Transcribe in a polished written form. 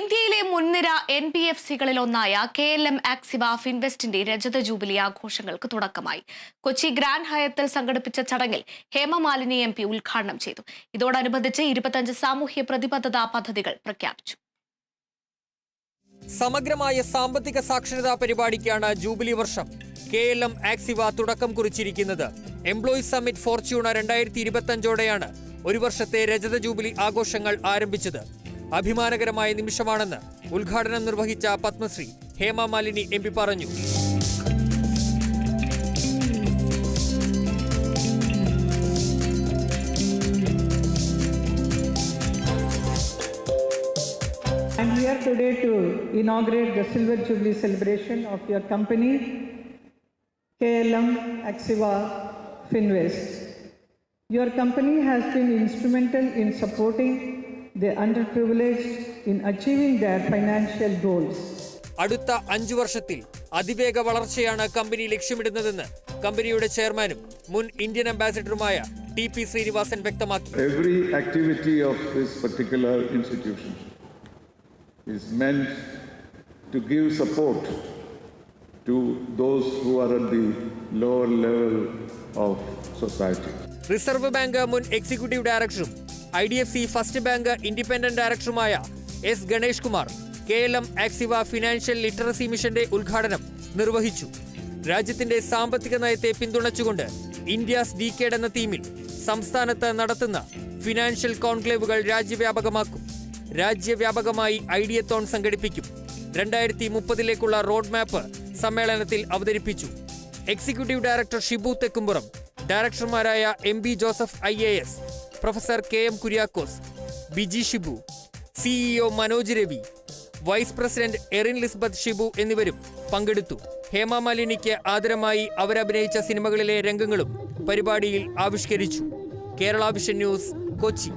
ഇന്ത്യയിലെ മുൻനിര NBFC-കളിൽ ഒന്നായ KLM ആക്സിവ ഫിൻവെസ്റ്റിന്റെ രജത ജൂബിലി ആഘോഷങ്ങൾക്ക് തുടക്കമായി. കൊച്ചി ഗ്രാൻഡ് ഹയത്തിൽ സംഘടിപ്പിച്ച ചടങ്ങിൽ ഹേമമാലിനി MP ഉദ്ഘാടനം ചെയ്തു. ഇതോടനുബന്ധിച്ച് 25 സാമൂഹ്യ പ്രതിബദ്ധതാ പദ്ധതികൾ പ്രഖ്യാപിച്ചു. സമഗ്രമായ സാമ്പത്തിക സാക്ഷരതാ പരിപാടിക്കാണ് ജൂബിലി വർഷം KLM ആക്സിവ തുടക്കം കുറിച്ചിരിക്കുന്നത്. എംപ്ലോയീസ് സമ്മിറ്റ് ഫോർച്യൂണ 2025ഓടെയാണ് ഒരു വർഷത്തെ രജത ജൂബിലി ആഘോഷങ്ങൾ ആരംഭിച്ചത്. അഭിമാനകരമായ നിമിഷമാണെന്ന് ഉദ്ഘാടനം നിർവഹിച്ച പത്മശ്രീ ഹേമമാലിനി MP പറഞ്ഞു. I am here today to inaugurate the Silver Jubilee celebration of your company, KLM Axiva Finvest. Your company has been instrumental in supporting the underprivileged in achieving their financial goals. അടുത്ത 5 വർഷത്തിൽ അതിവേഗ വളർച്ചയാണ് company ലക്ഷ്യമിടുന്നതെന്ന് കമ്പനിയുടെ ചെയർമാനും മുൻ Indian അംബാസിഡറുമായ TP Sreenivasan വ്യക്തമാക്കി. Every activity of this particular institution is meant to give support to those who are at the lower level of society. Reserve bank മുൻ എക്സിക്യൂട്ടീവ് ഡയറക്ടറും IDFC ഫസ്റ്റ് ബാങ്ക് ഇൻഡിപെൻഡന്റ് ഡയറക്ടറുമായ S Ganesh Kumar KLM Axiva financial literacy മിഷന്റെ ഉദ്ഘാടനം നിർവഹിച്ചു. രാജ്യത്തിന്റെ സാമ്പത്തിക നയത്തെ പിന്തുണച്ചുകൊണ്ട് India's decade എന്ന തീമിൽ സംസ്ഥാനത്ത് നടത്തുന്ന ഫിനാൻഷ്യൽ കോൺക്ലേവുകൾ രാജ്യവ്യാപകമാക്കും. രാജ്യവ്യാപകമായി ഐഡിയത്തോൺ സംഘടിപ്പിക്കും. 2030ലേക്കുള്ള റോഡ് മാപ്പ് സമ്മേളനത്തിൽ അവതരിപ്പിച്ചു. എക്സിക്യൂട്ടീവ് ഡയറക്ടർ ഷിബു തെക്കുംപുറം, ഡയറക്ടർമാരായ MB Joseph IAS, professor KM Kuriakose, Biji Shibu, CEO Manoj Ravi, vice president Erin Lisbeth Shibu എന്നിവരും പങ്കെടുത്തു. ഹേമമാലിനിക്ക് ആദരമായി അവരഭിനയിച്ച സിനിമകളിലെ രംഗങ്ങളും പരിപാടിയിൽ ആവിഷ്കരിച്ചു. Kerala vision news, Kochi.